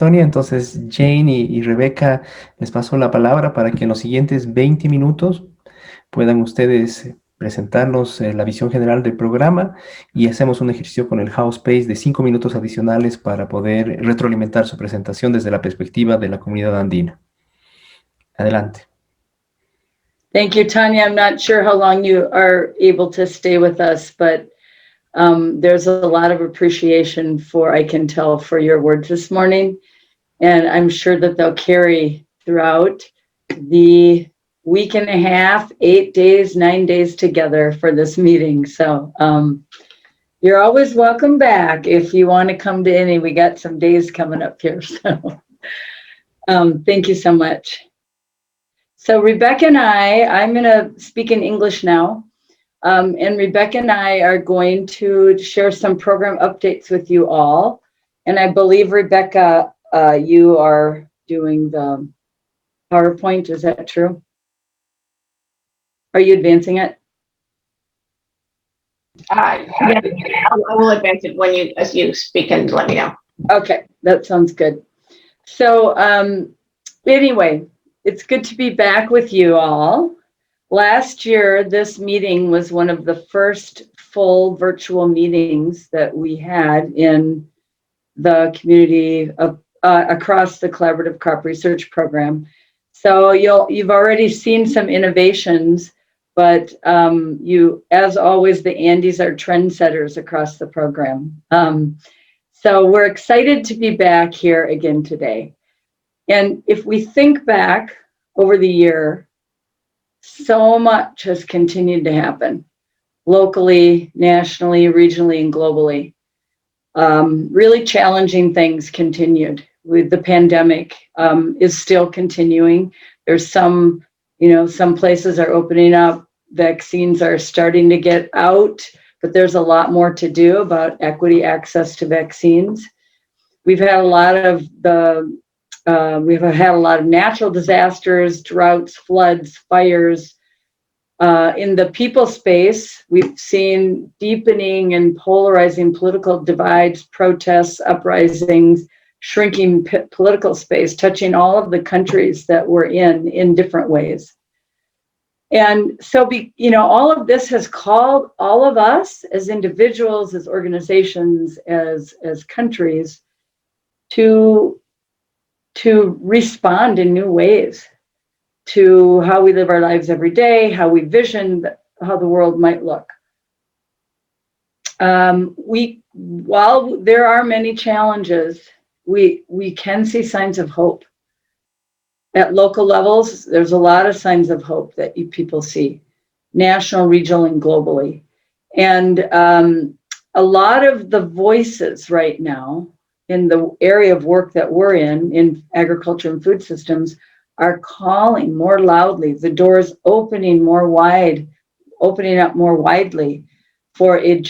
Sonia, entonces Jane y Rebeca, les paso la palabra para que en los siguientes 20 minutos puedan ustedes presentarnos la visión general del programa y hacemos un ejercicio con el House Space de 5 minutos adicionales para poder retroalimentar su presentación desde la perspectiva de la comunidad andina. Adelante. Thank you, Tanya. I'm not sure how long you are able to stay with us, but there's a lot of appreciation for, I can tell, for your words this morning. And I'm sure that they'll carry throughout the week and a half, 8 days, 9 days together for this meeting. So you're always welcome back if you want to come to any. We got some days coming up here. So thank you so much. So Rebecca and I'm going to speak in English now. And Rebecca and I are going to share some program updates with you all. And I believe, Rebecca, you are doing the PowerPoint. Is that true? Are you advancing it? Yeah, I will advance it as you speak and let me know. Okay, that sounds good. So anyway, it's good to be back with you all. Last year, this meeting was one of the first full virtual meetings that we had in the community across the Collaborative Crop Research Program. So you've already seen some innovations, but as always, the Andes are trendsetters across the program. So we're excited to be back here again today. And if we think back over the year, so much has continued to happen locally, nationally, regionally, and globally. Really challenging things continued with the pandemic is still continuing. There's some places are opening up, vaccines are starting to get out, but there's a lot more to do about equity access to vaccines. We've had a lot of natural disasters, droughts, floods, fires. In the people space, we've seen deepening and polarizing political divides, protests, uprisings, shrinking political space, touching all of the countries that we're in different ways. And so, all of this has called all of us as individuals, as organizations, as countries to respond in new ways to how we live our lives every day, how we vision how the world might look. While there are many challenges, we can see signs of hope. At local levels, there's a lot of signs of hope that people see, national, regional, and globally. And a lot of the voices right now in the area of work that we're in agriculture and food systems, are calling more loudly, the doors opening up more widely for a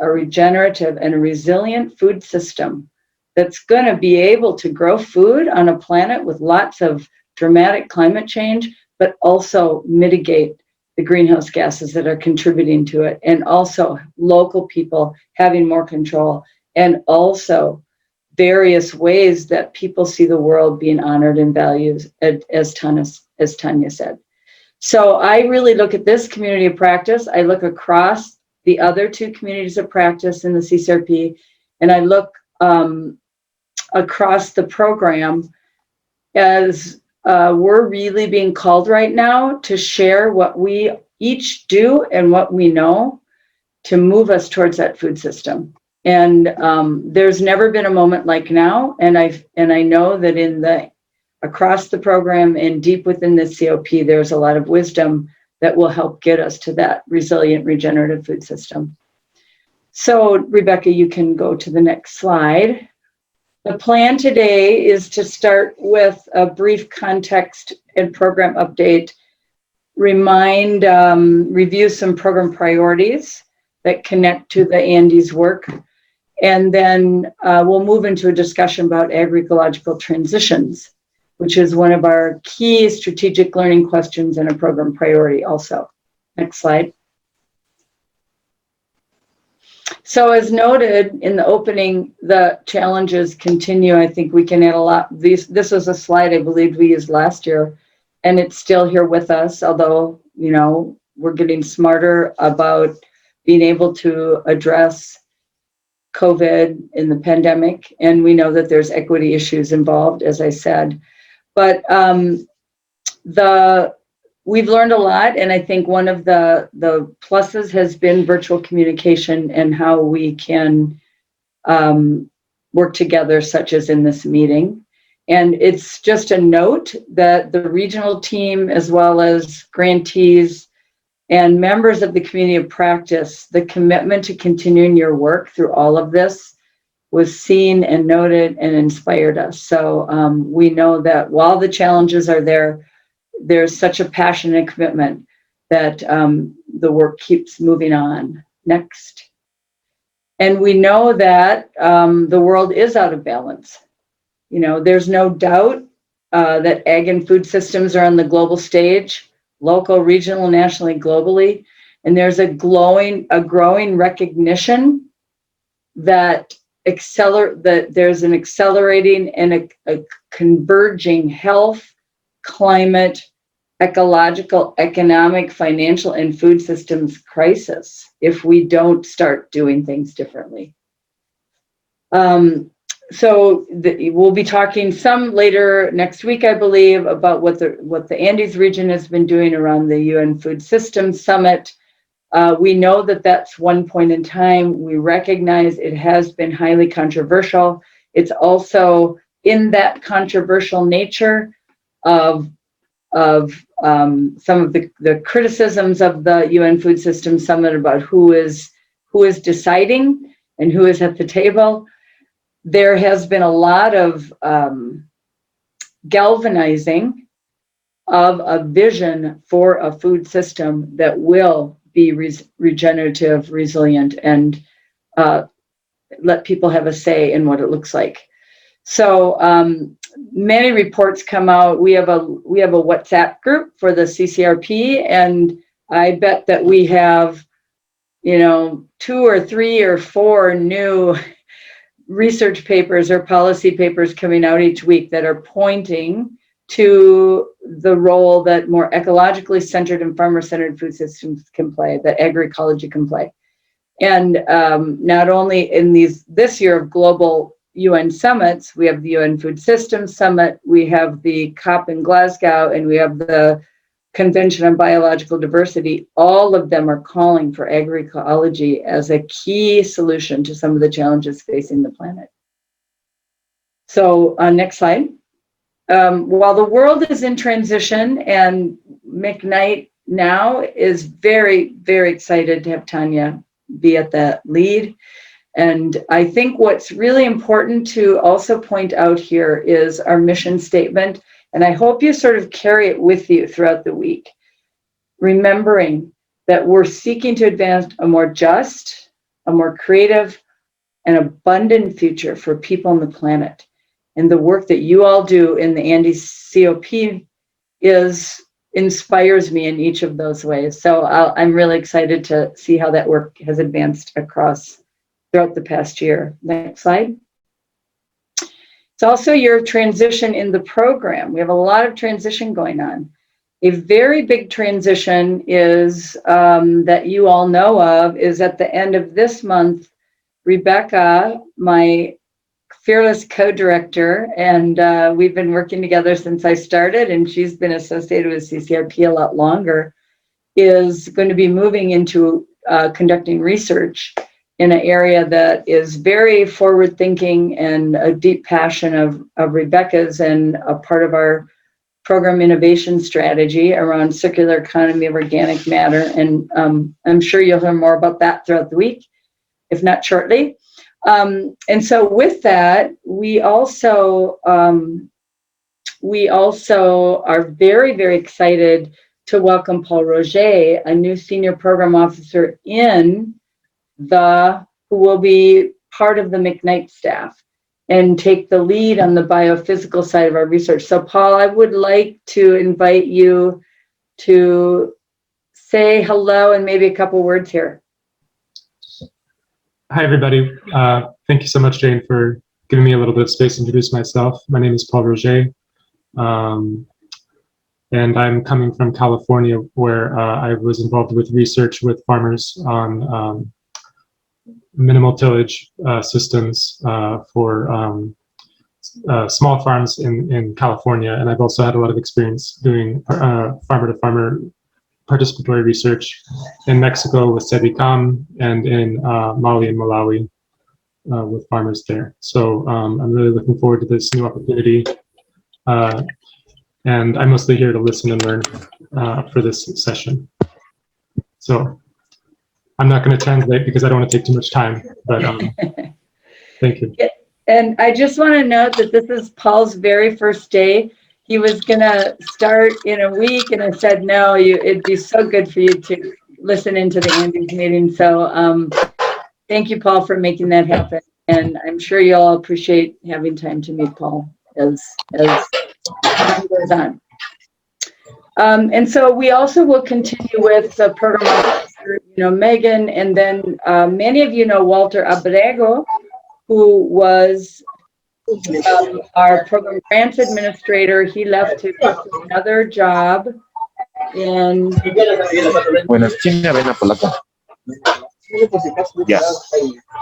regenerative and a resilient food system that's going to be able to grow food on a planet with lots of dramatic climate change, but also mitigate the greenhouse gases that are contributing to it, and also local people having more control, and also various ways that people see the world being honored and valued, as Tanya said. So I really look at this community of practice. I look across the other two communities of practice in the CCRP, and I look across the program as we're really being called right now to share what we each do and what we know to move us towards that food system. And there's never been a moment like now, and I know that across the program and deep within the COP, there's a lot of wisdom that will help get us to that resilient, regenerative food system. So, Rebecca, you can go to the next slide. The plan today is to start with a brief context and program update, review some program priorities that connect to the Andes work, and then we'll move into a discussion about agroecological transitions, which is one of our key strategic learning questions and a program priority also. Next slide. So as noted in the opening, the challenges continue. I think we can add a lot. This was a slide I believe we used last year, and it's still here with us, although, you know, we're getting smarter about being able to address COVID in the pandemic. And we know that there's equity issues involved, as I said. But we've learned a lot, and I think one of the pluses has been virtual communication and how we can work together, such as in this meeting. And it's just a note that the regional team, as well as grantees and members of the community of practice, the commitment to continuing your work through all of this was seen and noted and inspired us. So we know that while the challenges are there, there's such a passion and commitment that the work keeps moving on. Next. And we know that the world is out of balance. You know, there's no doubt that ag and food systems are on the global stage, local, regional, nationally, globally. And there's a growing recognition that there's an accelerating and a converging health, climate, ecological, economic, financial, and food systems crisis if we don't start doing things differently. We'll be talking some later next week, I believe, about what the Andes region has been doing around the UN Food Systems Summit. We know that that's one point in time. We recognize it has been highly controversial. It's also in that controversial nature of some of the criticisms of the UN Food Systems Summit about who is deciding and who is at the table. There has been a lot of galvanizing of a vision for a food system that will be regenerative, resilient, and let people have a say in what it looks like. So many reports come out. We have a WhatsApp group for the CCRP, and I bet that we have, 2 or 3 or 4 new research papers or policy papers coming out each week that are pointing to the role that more ecologically centered and farmer-centered food systems can play, that agroecology can play. And not only in this year of global UN summits, we have the UN Food Systems Summit, we have the COP in Glasgow, and we have the Convention on Biological Diversity. All of them are calling for agroecology as a key solution to some of the challenges facing the planet. So next slide. While the world is in transition, and McKnight now is very, very excited to have Tanya be at the lead. And I think what's really important to also point out here is our mission statement. And I hope you sort of carry it with you throughout the week, remembering that we're seeking to advance a more just, a more creative, and abundant future for people on the planet. And the work that you all do in the Andes COP inspires me in each of those ways. So I'm really excited to see how that work has advanced throughout the past year. Next slide. It's also your transition in the program. We have a lot of transition going on. A very big transition is that you all know of is at the end of this month. Rebecca, my fearless co-director, and we've been working together since I started, and she's been associated with CCRP a lot longer, is going to be moving into conducting research in an area that is very forward-thinking and a deep passion of Rebecca's, and a part of our program innovation strategy around circular economy of organic matter. And I'm sure you'll hear more about that throughout the week, if not shortly. And so with that, we also are very, very excited to welcome Paul Roger, a new senior program officer who will be part of the McKnight staff and take the lead on the biophysical side of our research. So Paul, I would like to invite you to say hello and maybe a couple words here. Hi, everybody. Thank you so much, Jane, for giving me a little bit of space to introduce myself. My name is Paul Roger, and I'm coming from California, where I was involved with research with farmers on minimal tillage systems for small farms in California. And I've also had a lot of experience doing farmer-to-farmer participatory research in Mexico with SEBICAM and in Mali and Malawi with farmers there. So I'm really looking forward to this new opportunity. And I'm mostly here to listen and learn for this session. So I'm not going to translate because I don't want to take too much time, but thank you. And I just want to note that this is Paul's very first day. He was going to start in a week, and I said, no, it'd be so good for you to listen into the Andes meeting. So thank you, Paul, for making that happen. And I'm sure you'll appreciate having time to meet Paul as time goes on. And so we also will continue with the program officer, Megan, and then many of you know Walter Abrego, who was our program grants administrator. He left to pursue another job in. Buenas, ¿tiene avena polaca? Ya.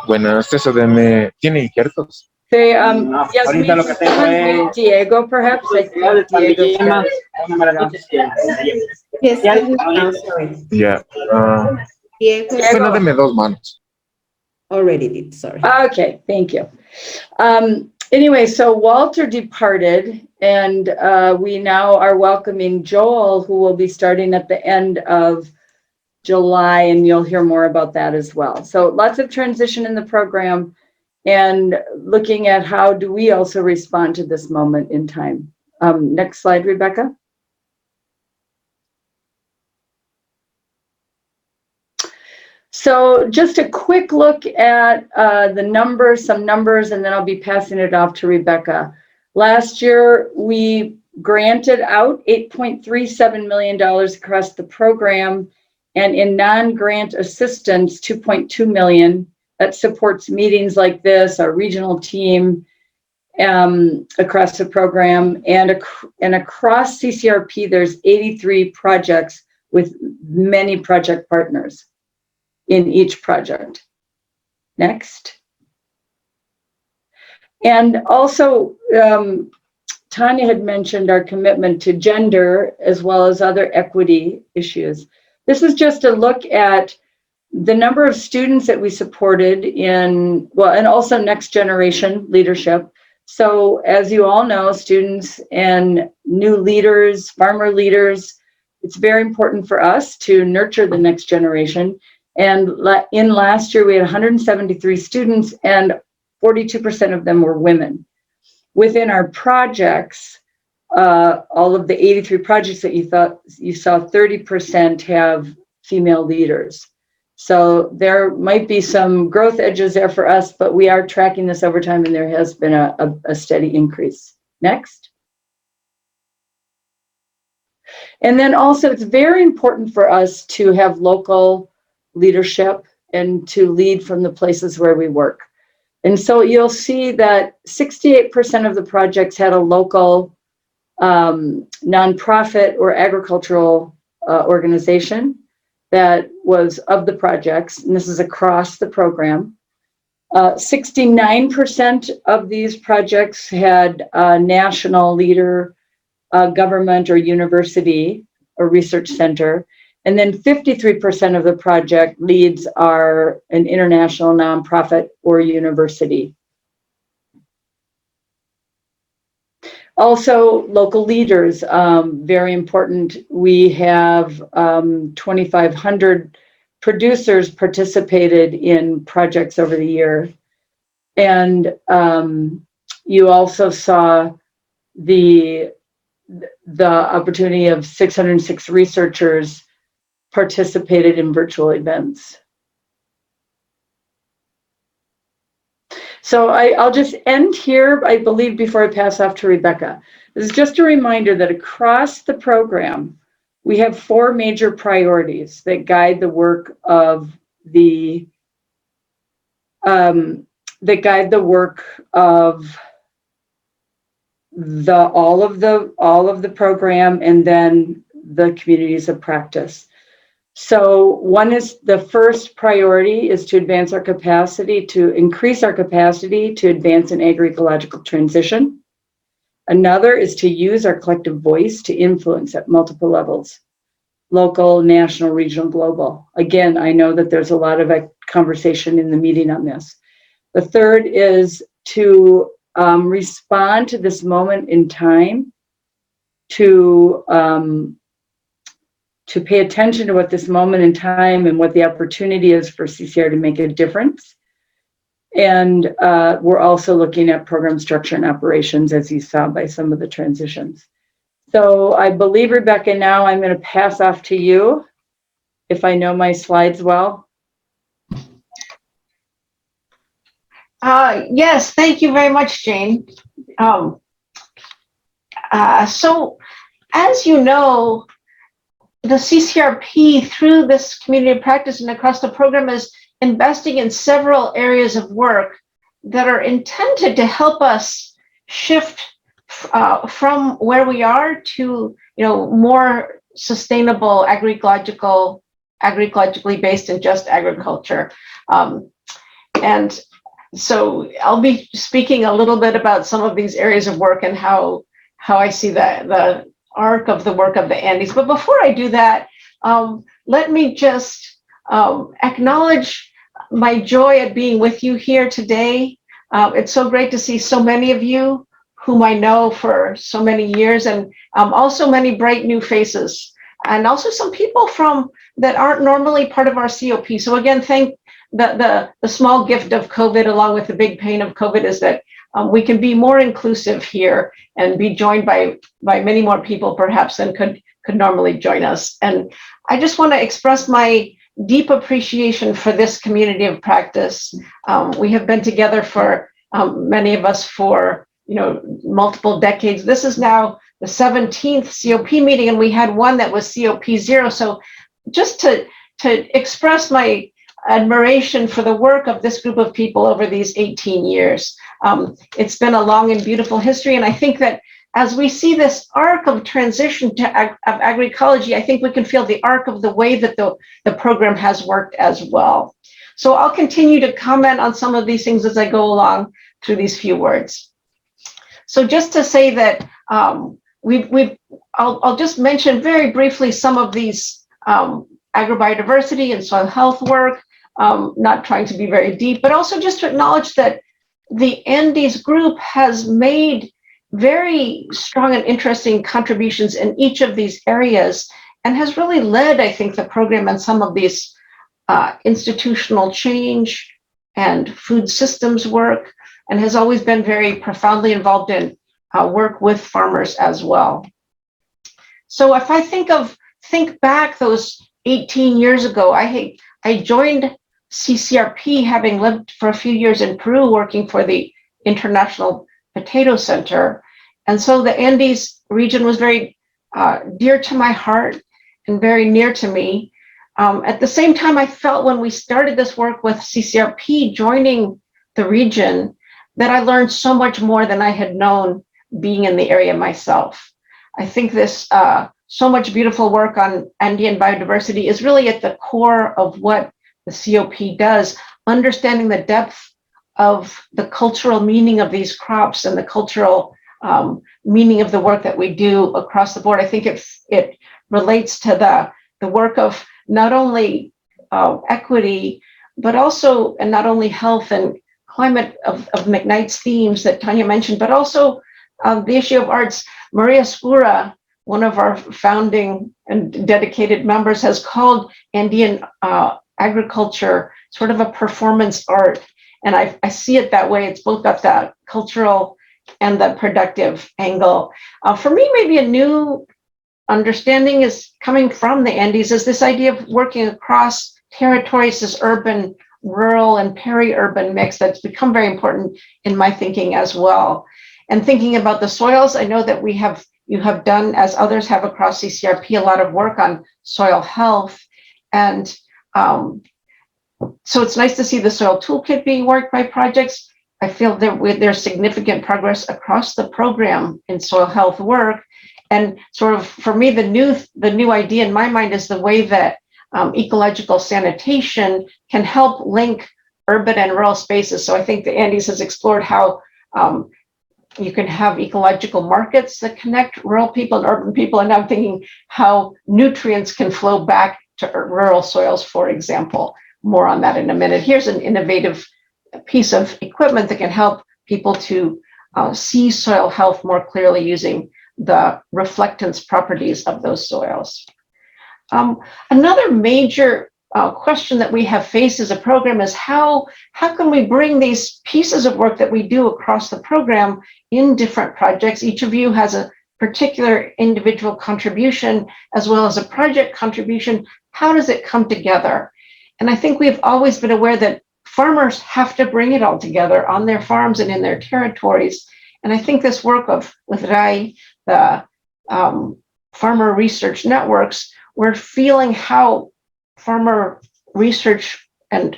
Buenas, eso de ¿tiene injertos? Say, yes, we Diego, perhaps. I think Diego. Yes, sorry. Ya. Diego Bueno, deme dos manos. already did, sorry. Okay, thank you. Anyway, so Walter departed, and we now are welcoming Joel, who will be starting at the end of July, and you'll hear more about that as well. So lots of transition in the program and looking at how do we also respond to this moment in time. Next slide, Rebecca. So just a quick look at some numbers, and then I'll be passing it off to Rebecca. Last year, we granted out $8.37 million across the program, and in non-grant assistance, $2.2 million. That supports meetings like this, our regional team across the program, and across CCRP, there's 83 projects with many project partners in each project. Next. And also, Tanya had mentioned our commitment to gender as well as other equity issues. This is just a look at the number of students that we supported in, and also next generation leadership. So as you all know, students and new leaders, farmer leaders, it's very important for us to nurture the next generation. And in last year, we had 173 students and 42% of them were women. Within our projects, all of the 83 projects that you saw, 30% have female leaders. So there might be some growth edges there for us, but we are tracking this over time and there has been a steady increase. Next. And then also it's very important for us to have local leadership and to lead from the places where we work. And so you'll see that 68% of the projects had a local nonprofit or agricultural organization that was of the projects, and this is across the program. 69% of these projects had a national leader, government or university or research center, and then 53% of the project leads are an international nonprofit or university. Also, local leaders, very important. We have 2,500 producers participated in projects over the year. And you also saw the opportunity of 606 researchers participated in virtual events. So I'll just end here, I believe, before I pass off to Rebecca. This is just a reminder that across the program, we have 4 major priorities that guide the work of the that guide the work of all of the program, and then the communities of practice. So the first priority is to increase our capacity to advance an agroecological transition. Another is to use our collective voice to influence at multiple levels: local, national, regional, global. Again, I know that there's a lot of conversation in the meeting on this. The third is to respond to this moment in time, to pay attention to what this moment in time and what the opportunity is for CCR to make a difference. And we're also looking at program structure and operations, as you saw by some of the transitions. So I believe, Rebecca, now I'm going to pass off to you, if I know my slides well. Yes, thank you very much, Jane. So, as you know, the CCRP, through this community of practice and across the program, is investing in several areas of work that are intended to help us shift from where we are to, more sustainable agroecologically based and just agriculture. And so I'll be speaking a little bit about some of these areas of work and how I see the arc of the work of the Andes. But before I do that, let me just acknowledge my joy at being with you here today. It's so great to see so many of you whom I know for so many years, and also many bright new faces, and also some people that aren't normally part of our COP. So again, thank the small gift of COVID, along with the big pain of COVID, is that we can be more inclusive here and be joined by many more people perhaps than could normally join us. And I just want to express my deep appreciation for this community of practice. We have been together for many of us for multiple decades. This is now the 17th COP meeting, and we had one that was COP 0. So just to express my admiration for the work of this group of people over these 18 years. It's been a long and beautiful history, and I think that as we see this arc of transition to agroecology, I think we can feel the arc of the way that the program has worked as well. So I'll continue to comment on some of these things as I go along through these few words. So just to say that I'll just mention very briefly some of these agrobiodiversity and soil health work, not trying to be very deep, but also just to acknowledge that the Andes group has made very strong and interesting contributions in each of these areas, and has really led, I think, the program in some of these institutional change and food systems work, and has always been very profoundly involved in work with farmers as well. So if I think back those 18 years ago, I joined CCRP having lived for a few years in Peru working for the International Potato Center. And so the Andes region was very dear to my heart and very near to me. At the same time, I felt when we started this work with CCRP joining the region that I learned so much more than I had known being in the area myself. I think this so much beautiful work on Andean biodiversity is really at the core of what the COP does, understanding the depth of the cultural meaning of these crops and the cultural meaning of the work that we do across the board. I think it relates to the work of not only equity, but also, and not only health and climate of McKnight's themes that Tanya mentioned, but also the issue of arts. Maria Skura, one of our founding and dedicated members, has called Andean agriculture sort of a performance art. And I see it that way. It's both got that cultural and the productive angle. For me, maybe a new understanding is coming from the Andes is this idea of working across territories, this urban, rural, and peri-urban mix that's become very important in my thinking as well. And thinking about the soils, I know that you have done, as others have across CCRP, a lot of work on soil health. And So it's nice to see the soil toolkit being worked by projects. I feel that there's significant progress across the program in soil health work. And sort of, for me, the new idea in my mind is the way that ecological sanitation can help link urban and rural spaces. So I think the Andes has explored how you can have ecological markets that connect rural people and urban people. And I'm thinking how nutrients can flow back to rural soils, for example. More on that in a minute. Here's an innovative piece of equipment that can help people to see soil health more clearly using the reflectance properties of those soils. Another major question that we have faced as a program is how can we bring these pieces of work that we do across the program in different projects? Each of you has a particular individual contribution as well as a project contribution. How does it come together? And I think we've always been aware that farmers have to bring it all together on their farms and in their territories. And I think this work with RAI, the farmer research networks, we're feeling how farmer research and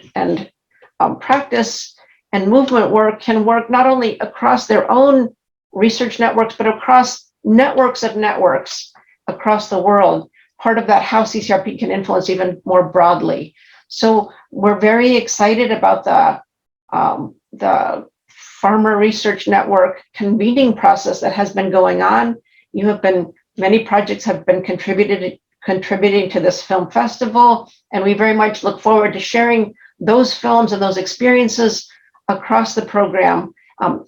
practice and movement work can work not only across their own research networks, but across networks of networks across the world. Part of that, how CCRP can influence even more broadly. So we're very excited about the Farmer Research Network convening process that has been going on. Many projects have been contributing to this film festival, and we very much look forward to sharing those films and those experiences across the program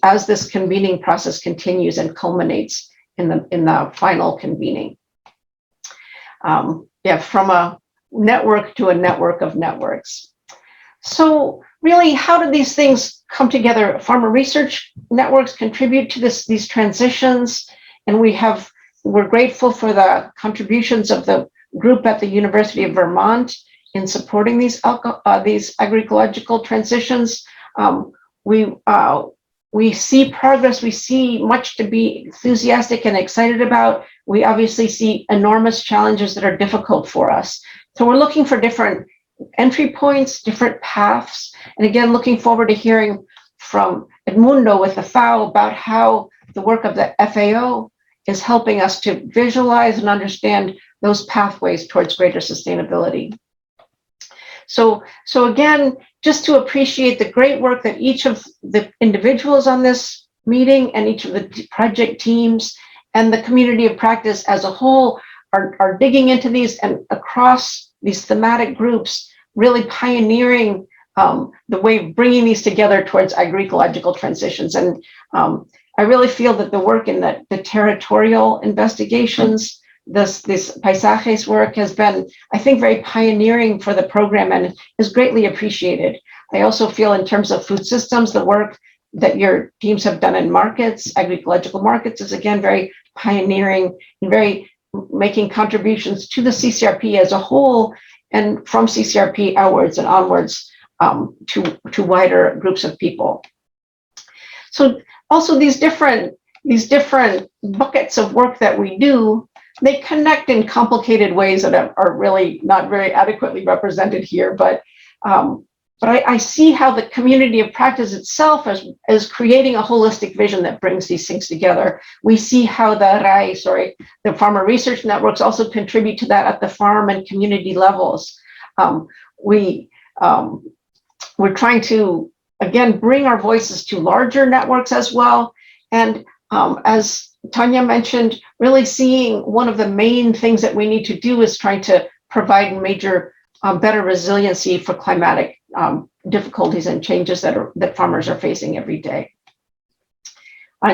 as this convening process continues and culminates in the final convening. From a network to a network of networks. So really, how do these things come together? Farmer research networks contribute to these transitions, and we're grateful for the contributions of the group at the University of Vermont in supporting these agroecological transitions. We see progress. We see much to be enthusiastic and excited about. We obviously see enormous challenges that are difficult for us. So we're looking for different entry points, different paths. And again, looking forward to hearing from Edmundo with the FAO about how the work of the FAO is helping us to visualize and understand those pathways towards greater sustainability. So again, just to appreciate the great work that each of the individuals on this meeting and each of the project teams and the community of practice as a whole are digging into these and across these thematic groups, really pioneering the way of bringing these together towards agroecological transitions. And I really feel that the work in the territorial investigations, this Paisajes work has been, I think, very pioneering for the program and is greatly appreciated. I also feel in terms of food systems, the work that your teams have done in markets, agroecological markets, is again very pioneering and very making contributions to the CCRP as a whole, and from CCRP outwards and onwards to wider groups of people. So also these different buckets of work that we do, they connect in complicated ways that are really not very adequately represented here, but I see how the community of practice itself is creating a holistic vision that brings these things together. We see how the Farmer Research Networks also contribute to that at the farm and community levels. We're trying to, again, bring our voices to larger networks as well. And as Tanya mentioned, really seeing one of the main things that we need to do is trying to provide better resiliency for climatic difficulties and changes that farmers are facing every day.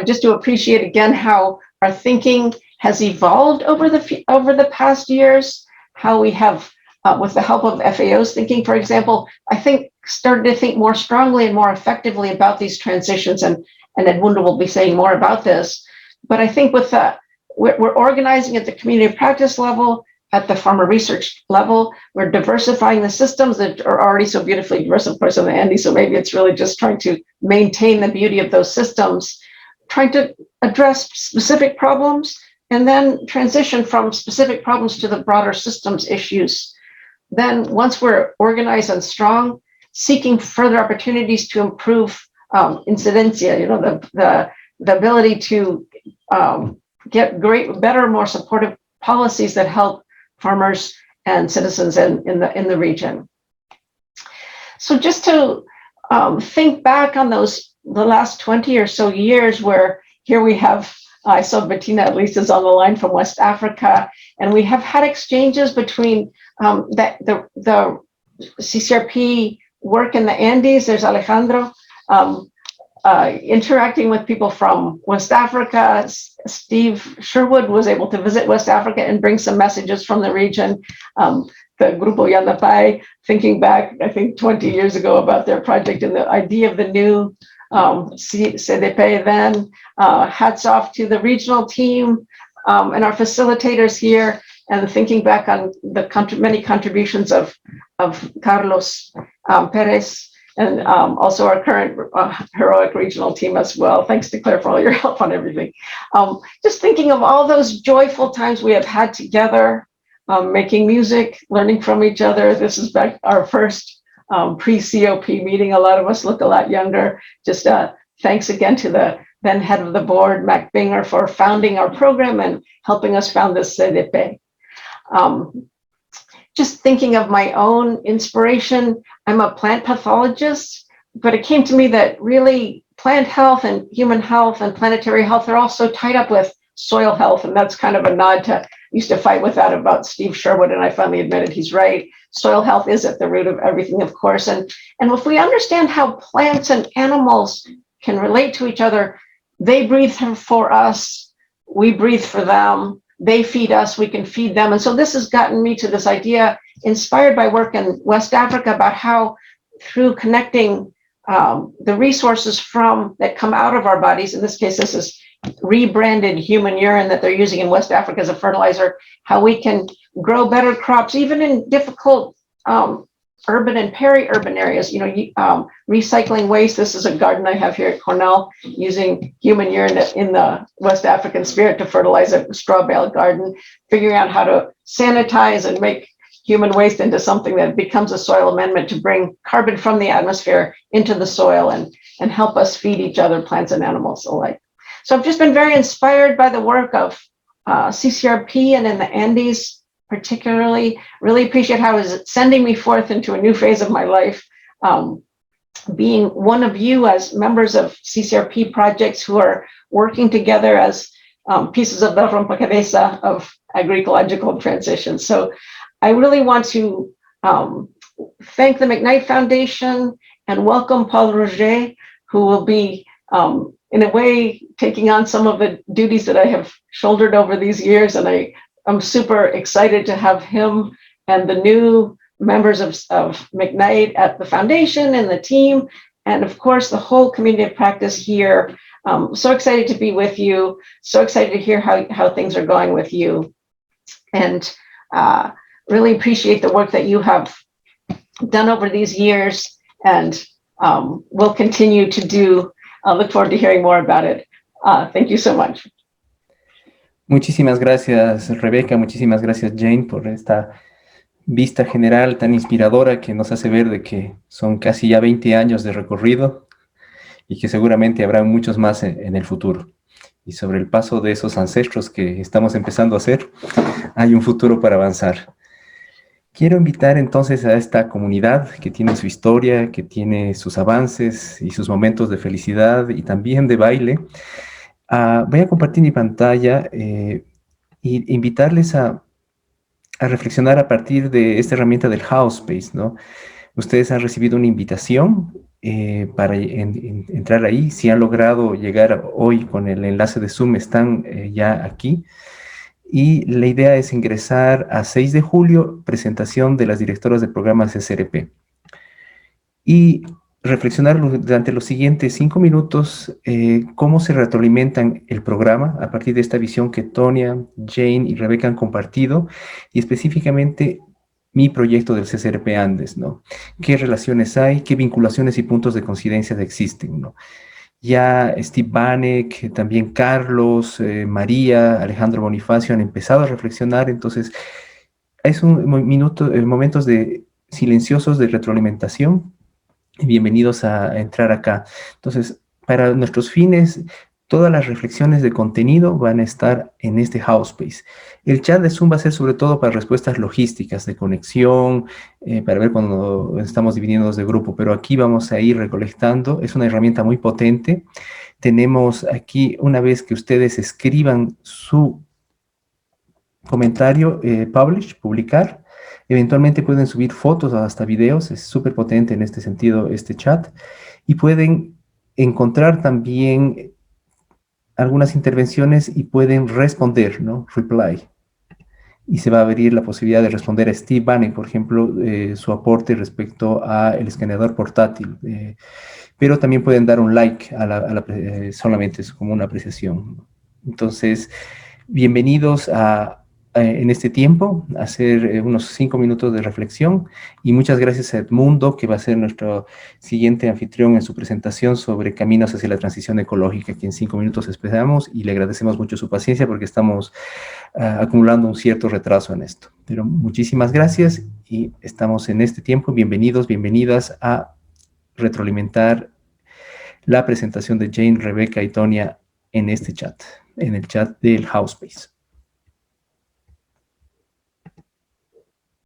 Just to appreciate again how our thinking has evolved over the past years, how we have, with the help of FAO's thinking, for example, I think started to think more strongly and more effectively about these transitions, and Edmundo will be saying more about this. But I think we're organizing at the community of practice level, at the farmer research level, we're diversifying the systems that are already so beautifully diverse, of course, in the Andes. So maybe it's really just trying to maintain the beauty of those systems, trying to address specific problems, and then transition from specific problems to the broader systems issues. Then once we're organized and strong, seeking further opportunities to improve incidencia, the ability to get better, more supportive policies that help farmers and citizens in the region. So just to think back on the last 20 or so years, where here we have, I saw Bettina at least is on the line from West Africa, and we have had exchanges between the CCRP work in the Andes. There's Alejandro interacting with people from West Africa. Steve Sherwood was able to visit West Africa and bring some messages from the region. The Grupo Yanapay, thinking back, I think 20 years ago about their project and the idea of the new CCRP then. Hats off to the regional team and our facilitators here, and thinking back on the many contributions of Carlos Perez, and also our current heroic regional team as well. Thanks to Claire for all your help on everything. Just thinking of all those joyful times we have had together, making music, learning from each other. This is back our first pre-COP meeting. A lot of us look a lot younger. Just thanks again to the then head of the board, Mac Binger, for founding our program and helping us found this CDP. Just thinking of my own inspiration, I'm a plant pathologist, but it came to me that really plant health and human health and planetary health are also tied up with soil health. And that's kind of a nod to, I used to fight with that about Steve Sherwood, and I finally admitted he's right. Soil health is at the root of everything, of course. And if we understand how plants and animals can relate to each other, they breathe for us, we breathe for them. They feed us, we can feed them. And so this has gotten me to this idea, inspired by work in West Africa, about how through connecting the resources that come out of our bodies, in this case, this is rebranded human urine that they're using in West Africa as a fertilizer, how we can grow better crops, even in difficult urban and peri-urban areas, recycling waste. This is a garden I have here at Cornell, using human urine in the West African spirit to fertilize a straw bale garden, figuring out how to sanitize and make human waste into something that becomes a soil amendment to bring carbon from the atmosphere into the soil and help us feed each other, plants and animals alike. So I've just been very inspired by the work of CCRP and in the Andes, particularly. Really appreciate how it's sending me forth into a new phase of my life. Being one of you as members of CCRP projects who are working together as pieces of the rompecabezas of agroecological transition. So I really want to thank the McKnight Foundation and welcome Paul Roger, who will be in a way taking on some of the duties that I have shouldered over these years. And I'm super excited to have him and the new members of McKnight at the foundation and the team, and of course the whole community of practice here. So excited to be with you. So excited to hear how things are going with you, and really appreciate the work that you have done over these years, and will continue to do. I look forward to hearing more about it. Thank you so much. Muchísimas gracias, Rebeca. Muchísimas gracias, Jane, por esta vista general tan inspiradora que nos hace ver de que son casi ya 20 años de recorrido y que seguramente habrá muchos más en el futuro. Y sobre el paso de esos ancestros que estamos empezando a hacer, hay un futuro para avanzar. Quiero invitar entonces a esta comunidad que tiene su historia, que tiene sus avances y sus momentos de felicidad y también de baile. Voy a compartir mi pantalla e invitarles a reflexionar a partir de esta herramienta del House Space, ¿no? Ustedes han recibido una invitación para entrar ahí. Si han logrado llegar hoy con el enlace de Zoom, están ya aquí. Y la idea es ingresar a 6 de julio, presentación de las directoras del Programa CCRP. Y reflexionar durante los siguientes 5 minutos cómo se retroalimentan el programa a partir de esta visión que Tonia, Jane y Rebeca han compartido, y específicamente mi proyecto del CCRP Andes, ¿no? ¿Qué relaciones hay? ¿Qué vinculaciones y puntos de coincidencia existen, ¿no? Ya Steve Banek, también Carlos, María, Alejandro Bonifacio han empezado a reflexionar, entonces es un momentos silenciosos de retroalimentación Bienvenidos a entrar acá. Entonces, para nuestros fines, todas las reflexiones de contenido van a estar en este house space. El chat de Zoom va a ser sobre todo para respuestas logísticas de conexión, para ver cuando estamos dividiéndonos de grupo, pero aquí vamos a ir recolectando. Es una herramienta muy potente. Tenemos aquí, una vez que ustedes escriban su comentario, publicar. Eventualmente pueden subir fotos o hasta videos, es súper potente en este sentido este chat. Y pueden encontrar también algunas intervenciones y pueden responder, ¿no? Reply. Y se va a abrir la posibilidad de responder a Steve Bannon, por ejemplo, su aporte respecto al escaneador portátil. Pero también pueden dar un like solamente es como una apreciación. Entonces, bienvenidos en este tiempo a hacer unos 5 minutos de reflexión y muchas gracias a Edmundo, que va a ser nuestro siguiente anfitrión en su presentación sobre caminos hacia la transición ecológica, que en 5 minutos esperamos y le agradecemos mucho su paciencia porque estamos acumulando un cierto retraso en esto. Pero muchísimas gracias y estamos en este tiempo. Bienvenidos, bienvenidas a retroalimentar la presentación de Jane, Rebeca y Tonia en este chat, en el chat del House Space.